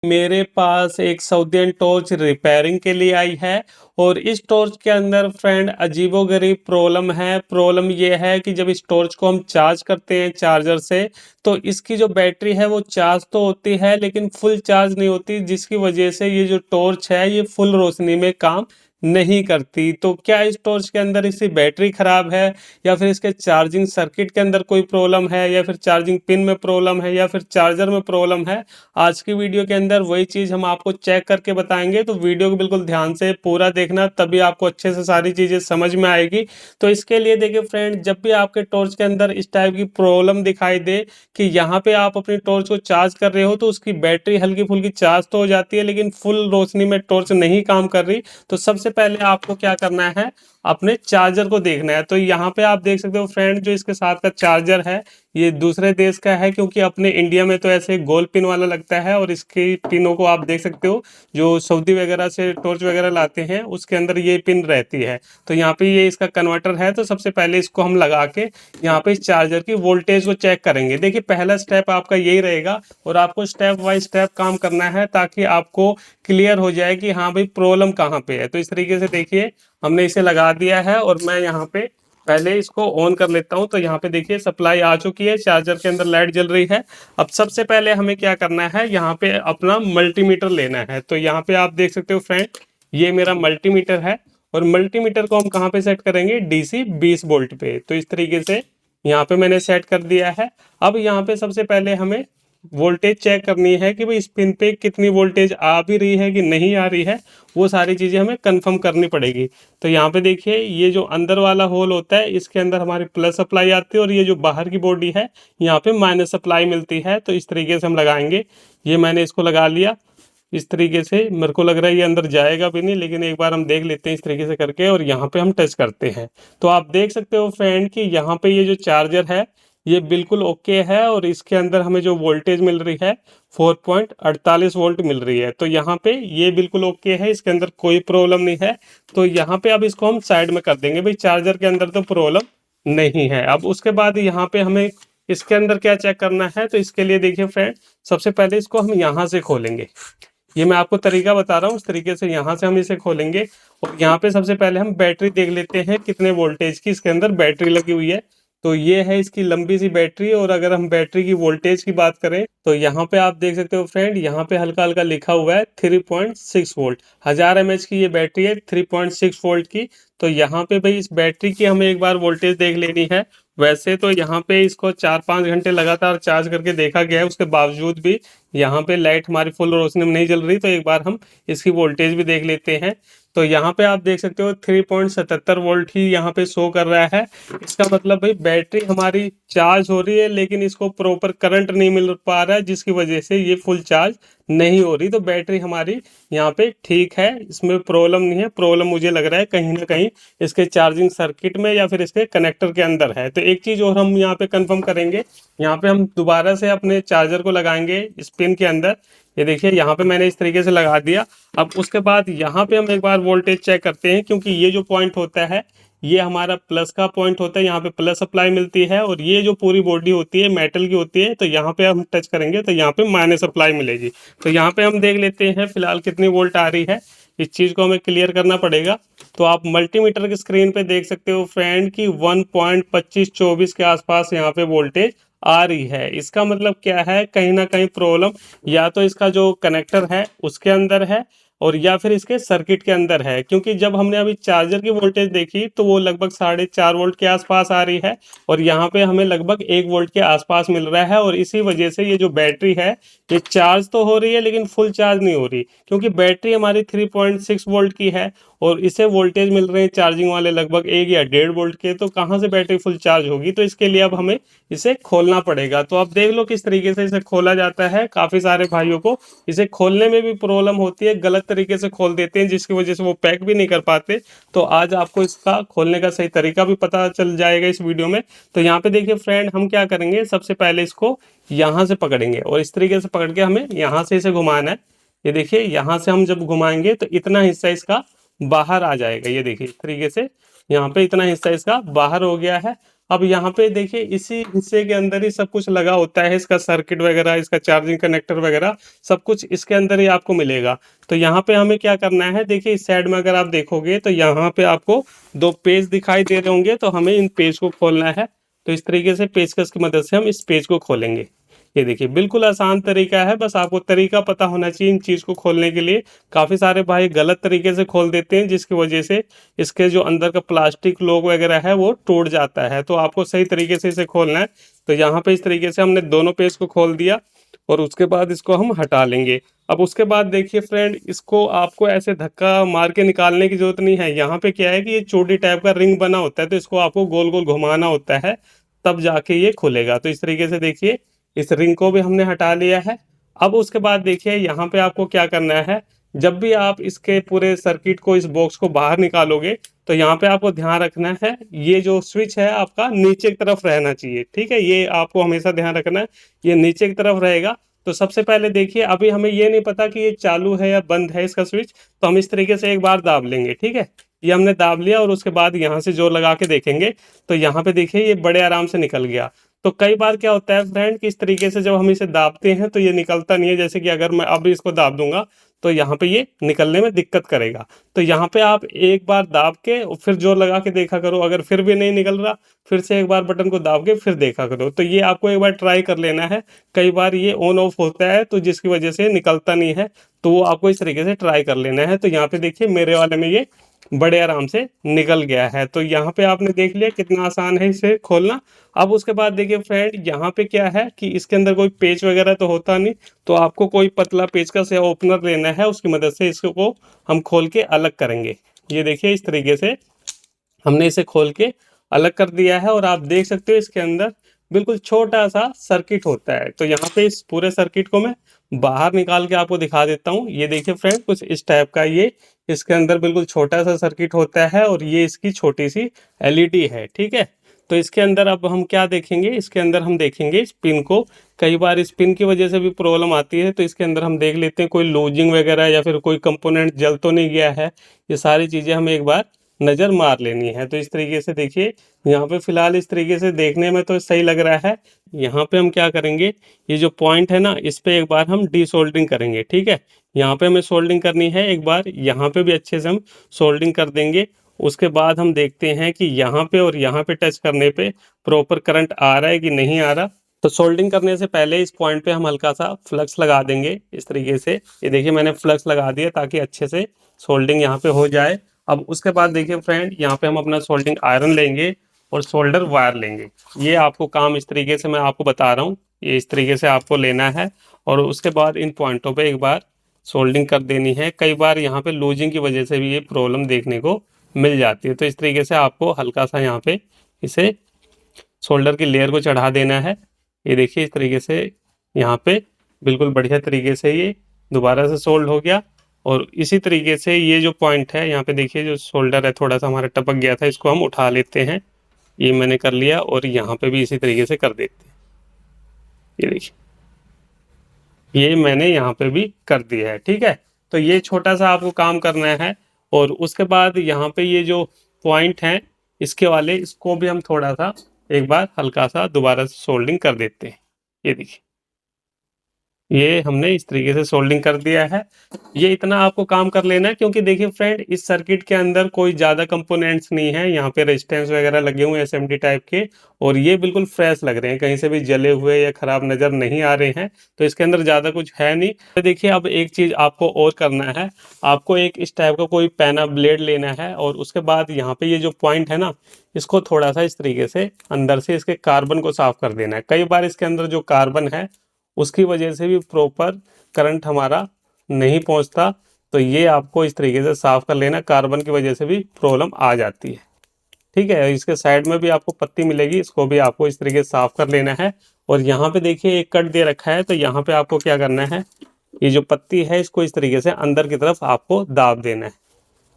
मेरे पास एक साउदियन torch repairing के लिए आई है और इस टॉर्च के अंदर फ्रेंड अजीबोगरीब प्रॉब्लम है। प्रॉब्लम ये है कि जब इस टॉर्च को हम चार्ज करते हैं चार्जर से तो इसकी जो बैटरी है वो चार्ज तो होती है लेकिन फुल चार्ज नहीं होती, जिसकी वजह से ये जो टॉर्च है ये फुल रोशनी में काम नहीं करती। तो क्या इस टॉर्च के अंदर इसकी बैटरी खराब है या फिर इसके चार्जिंग सर्किट के अंदर कोई प्रॉब्लम है या फिर चार्जिंग पिन में प्रॉब्लम है या फिर चार्जर में प्रॉब्लम है? आज की वीडियो के अंदर वही चीज़ हम आपको चेक करके बताएंगे, तो वीडियो को बिल्कुल ध्यान से पूरा देखना, तभी आपको अच्छे से सारी चीज़ें समझ में आएगी। तो इसके लिए देखिए फ्रेंड, जब भी आपके टॉर्च के अंदर इस टाइप की प्रॉब्लम दिखाई दे कि यहाँ पे आप अपनी टॉर्च को चार्ज कर रहे हो तो उसकी बैटरी हल्की फुल्की चार्ज तो हो जाती है लेकिन फुल रोशनी में टॉर्च नहीं काम कर रही, तो सबसे पहले आपको क्या करना है, अपने चार्जर को देखना है। तो यहाँ पे आप देख सकते हो फ्रेंड, जो इसके साथ का चार्जर है ये दूसरे देश का है, क्योंकि अपने इंडिया में तो ऐसे गोल पिन वाला लगता है और इसकी पिनों को आप देख सकते हो, जो सऊदी वगैरह से टॉर्च वगैरह लाते हैं उसके अंदर ये पिन रहती है। तो यहाँ पे ये इसका कन्वर्टर है, तो सबसे पहले इसको हम लगा के यहाँ पे इस चार्जर की वोल्टेज को चेक करेंगे। देखिए पहला स्टेप आपका यही रहेगा और आपको स्टेप बाय स्टेप काम करना है ताकि आपको क्लियर हो जाए कि हाँ भाई प्रॉब्लम कहाँ पे है। तो इस तरीके से देखिए हमने इसे लगा दिया है और मैं यहाँ पे पहले इसको ऑन कर लेता हूं। तो यहाँ पे देखिए सप्लाई आ चुकी है, चार्जर के अंदर लाइट जल रही है। अब सबसे पहले हमें क्या करना है, यहाँ पे अपना मल्टीमीटर लेना है। तो यहाँ पे आप देख सकते हो फ्रेंड, ये मेरा मल्टीमीटर है और मल्टीमीटर को हम कहाँ पे सेट करेंगे, डीसी 20 वोल्ट पे। तो इस तरीके से यहाँ पे मैंने सेट कर दिया है। अब यहाँ पे सबसे पहले हमें वोल्टेज चेक करनी है कि भाई इस पिन पे कितनी वोल्टेज आ भी रही है कि नहीं आ रही है, वो सारी चीज़ें हमें कंफर्म करनी पड़ेगी। तो यहाँ पे देखिए ये जो अंदर वाला होल होता है इसके अंदर हमारी प्लस सप्लाई आती है और ये जो बाहर की बॉडी है यहाँ पे माइनस सप्लाई मिलती है। तो इस तरीके से हम लगाएंगे। ये मैंने इसको लगा लिया इस तरीके से। मेरे को लग रहा है ये अंदर जाएगा भी नहीं, लेकिन एक बार हम देख लेते हैं इस तरीके से करके और यहाँ पे हम टच करते हैं। तो आप देख सकते हो फ्रेंड कि यहाँ पे ये जो चार्जर है ये बिल्कुल ओके है और इसके अंदर हमें जो वोल्टेज मिल रही है 4.48 वोल्ट मिल रही है। तो यहाँ पे ये बिल्कुल ओके है, इसके अंदर कोई प्रॉब्लम नहीं है। तो यहाँ पे अब इसको हम साइड में कर देंगे, भाई चार्जर के अंदर तो प्रॉब्लम नहीं है। अब उसके बाद यहाँ पे हमें इसके अंदर क्या चेक करना है, तो इसके लिए देखिए फ्रेंड, सबसे पहले इसको हम यहाँ से खोलेंगे। ये मैं आपको तरीका बता रहा हूँ, उस तरीके से यहाँ से हम इसे खोलेंगे और यहाँ पे सबसे पहले हम बैटरी देख लेते हैं कितने वोल्टेज की इसके अंदर बैटरी लगी हुई है। तो ये है इसकी लंबी सी बैटरी और अगर हम बैटरी की वोल्टेज की बात करें तो यहाँ पे आप देख सकते हो फ्रेंड, यहाँ पे हल्का हल्का लिखा हुआ है 3.6 वोल्ट। 1000 mAh की ये बैटरी है 3.6 वोल्ट की। तो यहाँ पे भाई इस बैटरी की हमें एक बार वोल्टेज देख लेनी है। वैसे तो यहाँ पे इसको 4-5 घंटे लगातार चार्ज करके देखा गया है, उसके बावजूद भी यहाँ पे लाइट हमारी फुल रोशनी में नहीं जल रही। तो एक बार हम इसकी वोल्टेज भी देख लेते हैं। तो यहाँ पे आप देख सकते हो 3.77 वोल्ट ही यहाँ पे शो कर रहा है। इसका मतलब भाई बैटरी हमारी चार्ज हो रही है लेकिन इसको प्रॉपर करंट नहीं मिल पा रहा है, जिसकी वजह से ये फुल चार्ज नहीं हो रही। तो बैटरी हमारी यहाँ पे ठीक है, इसमें प्रॉब्लम नहीं है। प्रॉब्लम मुझे लग रहा है कहीं ना कहीं इसके चार्जिंग सर्किट में या फिर इसके कनेक्टर के अंदर है। तो एक चीज़ और हम यहाँ पे कंफर्म करेंगे, यहाँ पे हम दोबारा से अपने चार्जर को लगाएंगे इस पिन के अंदर। ये देखिए यहाँ पे मैंने इस तरीके से लगा दिया। अब उसके बाद यहाँ पे हम एक बार वोल्टेज चेक करते हैं, क्योंकि ये जो पॉइंट होता है ये हमारा प्लस का पॉइंट होता है, यहाँ पे प्लस सप्लाई मिलती है और ये जो पूरी बॉडी होती है मेटल की होती है। तो यहाँ पे हम टच करेंगे तो यहाँ पे माइनस सप्लाई मिलेगी। तो यहाँ पे हम देख लेते हैं फिलहाल कितनी वोल्ट आ रही है, इस चीज़ को हमें क्लियर करना पड़ेगा। तो आप मल्टीमीटर की स्क्रीन पे देख सकते हो फ्रेंड कि 1.2524 के आसपास यहाँ पे वोल्टेज आ रही है। इसका मतलब क्या है, कहीं ना कहीं प्रॉब्लम या तो इसका जो कनेक्टर है उसके अंदर है और या फिर इसके सर्किट के अंदर है, क्योंकि जब हमने अभी चार्जर की वोल्टेज देखी तो वो लगभग 4.5 वोल्ट के आसपास आ रही है और यहाँ पे हमें लगभग 1 वोल्ट के आसपास मिल रहा है। और इसी वजह से ये जो बैटरी है ये चार्ज तो हो रही है लेकिन फुल चार्ज नहीं हो रही, क्योंकि बैटरी हमारी 3.6 वोल्ट की है और इसे वोल्टेज मिल रहे हैं चार्जिंग वाले लगभग 1 या 1.5 वोल्ट के। तो कहाँ से बैटरी फुल चार्ज होगी? तो इसके लिए अब हमें इसे खोलना पड़ेगा। तो अब देख लो किस तरीके से इसे खोला जाता है। काफ़ी सारे भाइयों को इसे खोलने में भी प्रॉब्लम होती है, गलत तरीके से खोल देते हैं जिसकी वजह से वो पैक भी नहीं कर पाते। तो आज आपको इसका खोलने का सही तरीका भी पता चल जाएगा इस वीडियो में। तो यहाँ पे देखिए फ्रेंड, हम क्या करेंगे, सबसे पहले इसको यहाँ से पकड़ेंगे और इस तरीके से पकड़ के हमें यहाँ से इसे घुमाना है। ये देखिए यहाँ से हम जब घुमाएंगे तो इतना हिस्सा इसका बाहर आ जाएगा। ये देखिए इस तरीके से यहाँ पे इतना हिस्सा इसका बाहर हो गया है। अब यहाँ पे देखिए इसी हिस्से के अंदर ही सब कुछ लगा होता है, इसका सर्किट वगैरह, इसका चार्जिंग कनेक्टर वगैरह सब कुछ इसके अंदर ही आपको मिलेगा। तो यहाँ पे हमें क्या करना है, देखिए इस साइड में अगर आप देखोगे तो यहाँ पे आपको 2 पेज दिखाई दे रहे होंगे, तो हमें इन पेज को खोलना है। तो इस तरीके से पेचकस की मदद से हम इस पेज को खोलेंगे। ये देखिए बिल्कुल आसान तरीका है, बस आपको तरीका पता होना चाहिए इन चीज़ को खोलने के लिए। काफ़ी सारे भाई गलत तरीके से खोल देते हैं, जिसकी वजह से इसके जो अंदर का प्लास्टिक लोग वगैरह है वो टूट जाता है। तो आपको सही तरीके से इसे खोलना है। तो यहाँ पे इस तरीके से हमने दोनों पेज को खोल दिया और उसके बाद इसको हम हटा लेंगे। अब उसके बाद देखिए फ्रेंड, इसको आपको ऐसे धक्का मार के निकालने की जरूरत नहीं है। यहाँ पे क्या है कि ये चोटी टाइप का रिंग बना होता है, तो इसको आपको गोल गोल घुमाना होता है, तब जाके ये खुलेगा। तो इस तरीके से देखिए इस रिंग को भी हमने हटा लिया है। अब उसके बाद देखिए यहाँ पे आपको क्या करना है, जब भी आप इसके पूरे सर्किट को, इस बॉक्स को बाहर निकालोगे, तो यहाँ पे आपको ध्यान रखना है ये जो स्विच है आपका नीचे की तरफ रहना चाहिए। ठीक है, ये आपको हमेशा ध्यान रखना है, ये नीचे की तरफ रहेगा। तो सबसे पहले देखिए अभी हमें ये नहीं पता कि ये चालू है या बंद है इसका स्विच, तो हम इस तरीके से एक बार दाब लेंगे। ठीक है, ये हमने दाब लिया और उसके बाद यहाँ से जोर लगा के देखेंगे, तो यहाँ पे देखिए ये बड़े आराम से निकल गया। तो कई बार क्या होता है फ्रेंड कि इस तरीके से जब हम इसे दाबते हैं तो ये निकलता नहीं है। जैसे कि अगर मैं अब इसको दाब दूंगा तो यहाँ पे ये निकलने में दिक्कत करेगा। तो यहाँ पे आप एक बार दाब के और फिर जोर लगा के देखा करो, अगर फिर भी नहीं निकल रहा फिर से एक बार बटन को दाब के फिर देखा करो। तो ये आपको एक बार ट्राई कर लेना है। कई बार ये ऑन ऑफ होता है तो जिसकी वजह से निकलता नहीं है, तो वो आपको इस तरीके से ट्राई कर लेना है। तो यहाँ पे देखिए मेरे वाले में ये बड़े आराम से निकल गया है। तो यहाँ पे आपने देख लिया कितना आसान है इसे खोलना। अब उसके बाद देखिए फ्रेंड, यहाँ पे क्या है कि इसके अंदर कोई पेच वगैरह तो होता नहीं, तो आपको कोई पतला पेचकस या ओपनर लेना है, उसकी मदद से इसको हम खोल के अलग करेंगे। ये देखिए इस तरीके से हमने इसे खोल के अलग कर दिया है और आप देख सकते हो इसके अंदर बिल्कुल छोटा सा सर्किट होता है। तो यहाँ पे इस पूरे सर्किट को मैं बाहर निकाल के आपको दिखा देता हूँ। ये देखिए फ्रेंड, कुछ इस टाइप का ये इसके अंदर बिल्कुल छोटा सा सर्किट होता है और ये इसकी छोटी सी एलईडी है। ठीक है, तो इसके अंदर अब हम क्या देखेंगे, इसके अंदर हम देखेंगे इस पिन को। कई बार इस पिन की वजह से भी प्रॉब्लम आती है, तो इसके अंदर हम देख लेते हैं कोई लूजिंग वगैरह या फिर कोई कंपोनेंट जल तो नहीं गया है। ये सारी चीज़ें हमें एक बार नज़र मार लेनी है। तो इस तरीके से देखिए यहाँ पे फिलहाल इस तरीके से देखने में तो सही लग रहा है। यहाँ पे हम क्या करेंगे, ये जो पॉइंट है ना, इस पे एक बार हम डी सोल्डरिंग करेंगे। ठीक है, यहाँ पे हमें सोल्डरिंग करनी है एक बार, यहाँ पे भी अच्छे से हम सोल्डरिंग कर देंगे। उसके बाद हम देखते हैं कि यहाँ पे और यहाँ पे टच करने पे प्रॉपर करंट आ रहा है कि नहीं आ रहा। तो सोल्डरिंग करने से पहले इस पॉइंट पे हम हल्का सा फ्लक्स लगा देंगे इस तरीके से। ये देखिए मैंने फ्लक्स लगा दिया ताकि अच्छे से सोल्डरिंग यहाँ पे हो जाए। अब उसके बाद देखिए फ्रेंड, यहाँ पे हम अपना सोल्डरिंग आयरन लेंगे और सोल्डर वायर लेंगे। ये आपको काम इस तरीके से मैं आपको बता रहा हूँ, ये इस तरीके से आपको लेना है और उसके बाद इन पॉइंटों पे एक बार सोल्डरिंग कर देनी है। कई बार यहाँ पे लूजिंग की वजह से भी ये प्रॉब्लम देखने को मिल जाती है। तो इस तरीके से आपको हल्का सा यहाँ पे इसे सोल्डर की लेयर को चढ़ा देना है। ये देखिए इस तरीके से यहाँ पे बिल्कुल बढ़िया तरीके से ये दोबारा से सोल्ड हो गया। और इसी तरीके से ये जो पॉइंट है यहाँ पे देखिए, जो शोल्डर है थोड़ा सा हमारा टपक गया था, इसको हम उठा लेते हैं। ये मैंने कर लिया और यहाँ पे भी इसी तरीके से कर देते हैं। ये देखिए ये मैंने यहाँ पे भी कर दिया है। ठीक है, तो ये छोटा सा आपको काम करना है। और उसके बाद यहाँ पे ये जो पॉइंट हैं इसके वाले, इसको भी हम थोड़ा सा एक बार हल्का सा दोबारा से सोल्डिंग कर देते हैं। ये देखिए ये हमने इस तरीके से सोल्डिंग कर दिया है। ये इतना आपको काम कर लेना है, क्योंकि देखिए फ्रेंड इस सर्किट के अंदर कोई ज़्यादा कंपोनेंट्स नहीं है। यहाँ पे रेजिस्टेंस वगैरह लगे हुए हैं एसएमडी टाइप के, और ये बिल्कुल फ्रेश लग रहे हैं, कहीं से भी जले हुए या ख़राब नज़र नहीं आ रहे हैं। तो इसके अंदर ज़्यादा कुछ है नहीं। तो देखिए अब एक चीज़ आपको और करना है, आपको एक इस टाइप का कोई पैना ब्लेड लेना है और उसके बाद यहाँ पे ये जो पॉइंट है ना, इसको थोड़ा सा इस तरीके से अंदर से इसके कार्बन को साफ कर देना है। कई बार इसके अंदर जो कार्बन है उसकी वजह से भी प्रॉपर करंट हमारा नहीं पहुंचता। तो ये आपको इस तरीके से साफ कर लेना, कार्बन की वजह से भी प्रॉब्लम आ जाती है। ठीक है, इसके साइड में भी आपको पत्ती मिलेगी, इसको भी आपको इस तरीके से साफ कर लेना है। और यहाँ पे देखिए एक कट दे रखा है, तो यहाँ पे आपको क्या करना है, ये जो पत्ती है इसको इस तरीके से अंदर की तरफ आपको दाब देना है।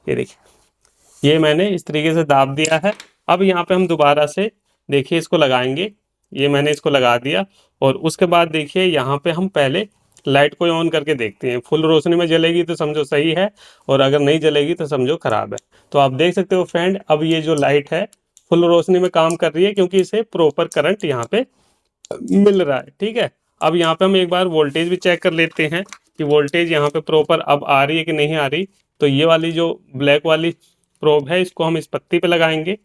ये देखिए ये मैंने इस तरीके से दाब दिया है। अब यहाँ पे हम दोबारा से देखिए इसको लगाएंगे। ये मैंने इसको लगा दिया और उसके बाद देखिए यहाँ पे हम पहले लाइट को ऑन करके देखते हैं। फुल रोशनी में जलेगी तो समझो सही है, और अगर नहीं जलेगी तो समझो खराब है। तो आप देख सकते हो फ्रेंड, अब ये जो लाइट है फुल रोशनी में काम कर रही है क्योंकि इसे प्रॉपर करंट यहाँ पे मिल रहा है। ठीक है, अब यहाँ पे हम एक बार वोल्टेज भी चेक कर लेते हैं कि वोल्टेज यहाँ पे प्रॉपर अब आ रही है कि नहीं आ रही। तो ये वाली जो ब्लैक वाली प्रोब है इसको हम इस पत्ती पे लगाएंगे।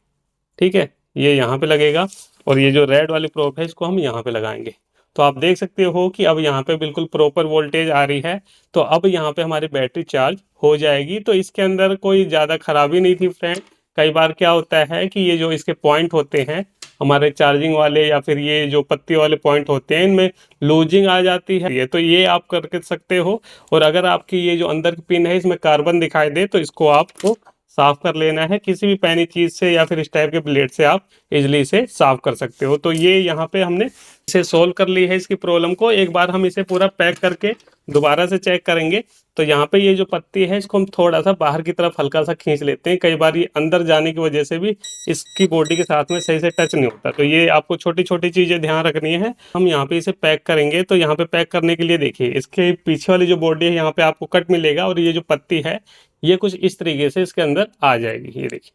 ठीक है, ये यहाँ पे लगेगा और ये जो रेड वाली प्रोब है इसको हम यहाँ पे लगाएंगे। तो आप देख सकते हो कि अब यहाँ पे बिल्कुल प्रॉपर वोल्टेज आ रही है। तो अब यहाँ पे हमारी बैटरी चार्ज हो जाएगी। तो इसके अंदर कोई ज़्यादा खराबी नहीं थी फ्रेंड। कई बार क्या होता है कि ये जो इसके पॉइंट होते हैं हमारे चार्जिंग वाले या फिर ये जो पत्ती वाले पॉइंट होते हैं इनमें लूजिंग आ जाती है। ये तो ये आप करके सकते हो। और अगर आपकी ये जो अंदर की पिन है इसमें कार्बन दिखाई दे तो इसको आपको साफ कर लेना है। किसी भी पैनी चीज से या फिर इस टाइप के ब्लेड से आप इजिली इसे साफ कर सकते हो। तो ये यहाँ पे हमने इसे सोल्व कर ली है इसकी प्रॉब्लम को। एक बार हम इसे पूरा पैक करके दोबारा से चेक करेंगे। तो यहाँ पे ये जो पत्ती है इसको हम थोड़ा सा बाहर की तरफ हल्का सा खींच लेते हैं। कई बार ये अंदर जाने की वजह से भी इसकी बॉडी के साथ में सही से टच नहीं होता। तो ये आपको छोटी छोटी चीजें ध्यान रखनी है। हम यहाँ पे इसे पैक करेंगे। तो यहाँ पे पैक करने के लिए देखिए इसके पीछे वाली जो बॉडी है यहाँ पे आपको कट मिलेगा और ये जो पत्ती है ये कुछ इस तरीके से इसके अंदर आ जाएगी। ये देखिए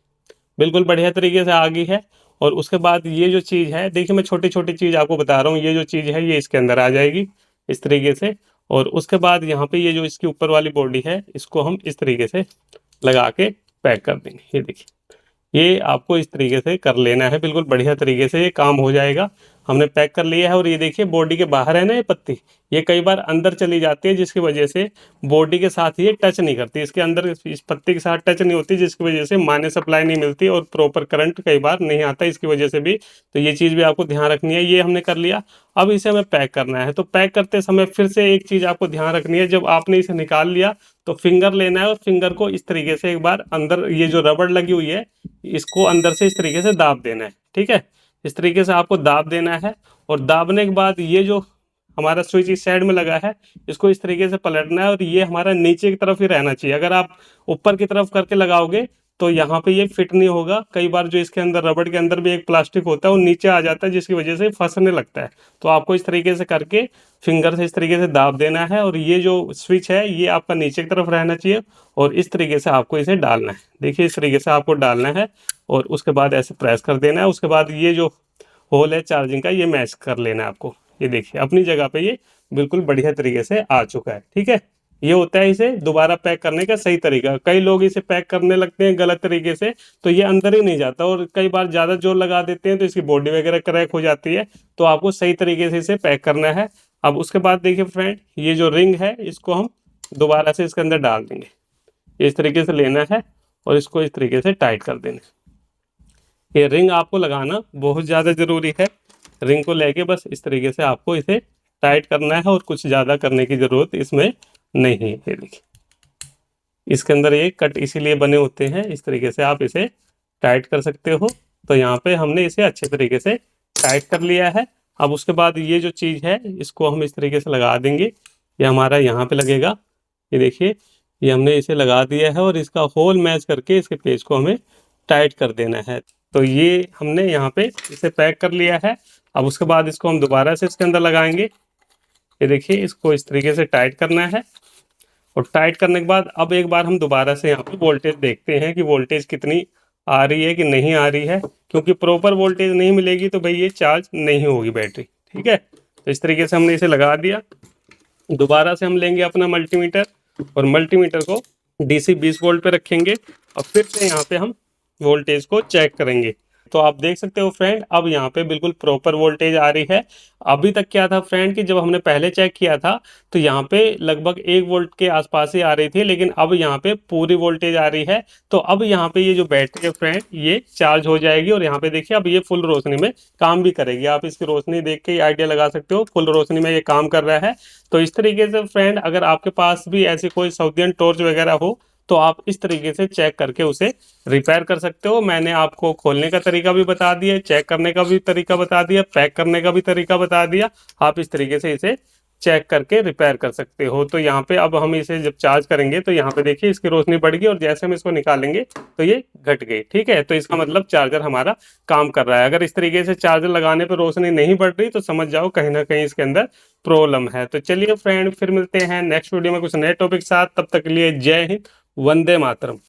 बिल्कुल बढ़िया तरीके से आ गई है। और उसके बाद ये जो चीज़ है देखिए मैं छोटी छोटी चीज़ आपको बता रहा हूँ। ये जो चीज़ है ये इसके अंदर आ जाएगी इस तरीके से। और उसके बाद यहाँ पे ये जो इसकी ऊपर वाली बॉडी है इसको हम इस तरीके से लगा के पैक कर देंगे। ये देखिए ये आपको इस तरीके से कर लेना है। बिल्कुल बढ़िया तरीके से ये काम हो जाएगा। हमने पैक कर लिया है। और ये देखिए बॉडी के बाहर है ना ये पत्ती, ये कई बार अंदर चली जाती है जिसकी वजह से बॉडी के साथ ये टच नहीं करती। इसके अंदर इस पत्ती के साथ टच नहीं होती जिसकी वजह से माने सप्लाई नहीं मिलती और प्रॉपर करंट कई बार नहीं आता इसकी वजह से भी। तो ये चीज़ भी आपको ध्यान रखनी है। ये हमने कर लिया। अब इसे हमें पैक करना है। तो पैक करते समय फिर से एक चीज़ आपको ध्यान रखनी है। जब आपने इसे निकाल लिया तो फिंगर लेना है और फिंगर को इस तरीके से एक बार अंदर ये जो रबड़ लगी हुई है इसको अंदर से इस तरीके से दाब देना है। ठीक है, इस तरीके से आपको दाब देना है। और दाबने के बाद ये जो हमारा स्विच इस साइड में लगा है इसको इस तरीके से पलटना है और ये हमारा नीचे की तरफ ही रहना चाहिए। अगर आप ऊपर की तरफ करके लगाओगे तो यहाँ पे ये फिट नहीं होगा। कई बार जो इसके अंदर रबड़ के अंदर भी एक प्लास्टिक होता है वो नीचे आ जाता है जिसकी वजह से फंसने लगता है। तो आपको इस तरीके से करके फिंगर से इस तरीके से दाब देना है और ये जो स्विच है ये आपका नीचे की तरफ रहना चाहिए और इस तरीके से आपको इसे डालना है। देखिए इस तरीके से आपको डालना है और उसके बाद ऐसे प्रेस कर देना है। उसके बाद ये जो होल है चार्जिंग का ये मैच कर लेना है आपको। ये देखिए अपनी जगह पे ये बिल्कुल बढ़िया तरीके से आ चुका है। ठीक है, ये होता है इसे दोबारा पैक करने का सही तरीका। कई लोग इसे पैक करने लगते हैं गलत तरीके से तो ये अंदर ही नहीं जाता और कई बार ज़्यादा जोर लगा देते हैं तो इसकी बॉडी वगैरह क्रैक हो जाती है। तो आपको सही तरीके से इसे पैक करना है। अब उसके बाद देखिए फ्रेंड ये जो रिंग है इसको हम दोबारा से इसके अंदर डाल देंगे। इस तरीके से लेना है और इसको इस तरीके से टाइट कर देना है। ये रिंग आपको लगाना बहुत ज़्यादा ज़रूरी है। रिंग को लेके बस इस तरीके से आपको इसे टाइट करना है और कुछ ज़्यादा करने की ज़रूरत इसमें नहीं है। ये देखिए इसके अंदर ये कट इसीलिए बने होते हैं। इस तरीके से आप इसे टाइट कर सकते हो। तो यहाँ पे हमने इसे अच्छे तरीके से टाइट कर लिया है। अब उसके बाद ये जो चीज़ है इसको हम इस तरीके से लगा देंगे। ये हमारा यहाँ पे लगेगा। ये देखिए ये हमने इसे लगा दिया है और इसका होल मैच करके इसके पेज को हमें टाइट कर देना है। तो ये हमने यहाँ पे इसे पैक कर लिया है। अब उसके बाद इसको हम दोबारा से इसके अंदर लगाएंगे। ये देखिए इसको इस तरीके से टाइट करना है और टाइट करने के बाद अब एक बार हम दोबारा से यहाँ पे वोल्टेज देखते हैं कि वोल्टेज कितनी आ रही है कि नहीं आ रही है। क्योंकि प्रॉपर वोल्टेज नहीं मिलेगी तो भाई ये चार्ज नहीं होगी बैटरी। ठीक है, तो इस तरीके से हमने इसे लगा दिया। दोबारा से हम लेंगे अपना मल्टीमीटर और मल्टीमीटर को DC 20 वोल्ट पे रखेंगे और फिर से यहाँ पे हम वोल्टेज को चेक करेंगे। तो आप देख सकते हो फ्रेंड अब यहाँ पे बिल्कुल प्रॉपर वोल्टेज आ रही है। अभी तक क्या था फ्रेंड कि जब हमने पहले चेक किया था तो यहाँ पे लगभग 1 वोल्ट के आसपास ही आ रही थी, लेकिन अब यहाँ पे पूरी वोल्टेज आ रही है। तो अब यहाँ पे ये जो बैटरी है फ्रेंड ये चार्ज हो जाएगी और यहाँ पे देखिए अब ये फुल रोशनी में काम भी करेगी। आप इसकी रोशनी देख के आइडिया लगा सकते हो फुल रोशनी में ये काम कर रहा है। तो इस तरीके से फ्रेंड अगर आपके पास भी ऐसी कोई साउदियन टॉर्च वगैरह हो तो आप इस तरीके से चेक करके उसे रिपेयर कर सकते हो। मैंने आपको खोलने का तरीका भी बता दिया, चेक करने का भी तरीका बता दिया, पैक करने का भी तरीका बता दिया। आप इस तरीके से इसे चेक करके रिपेयर कर सकते हो। तो यहाँ पे अब हम इसे जब चार्ज करेंगे तो यहाँ पे देखिए इसकी रोशनी बढ़ गई और जैसे हम इसको निकालेंगे तो ये घट गई। ठीक है, तो इसका मतलब चार्जर हमारा काम कर रहा है। अगर इस तरीके से चार्जर लगाने पर रोशनी नहीं बढ़ रही तो समझ जाओ कहीं ना कहीं इसके अंदर प्रॉब्लम है। तो चलिए फ्रेंड फिर मिलते हैं नेक्स्ट वीडियो में कुछ नए टॉपिक साथ। तब तक के लिए जय हिंद, वंदे मातरम।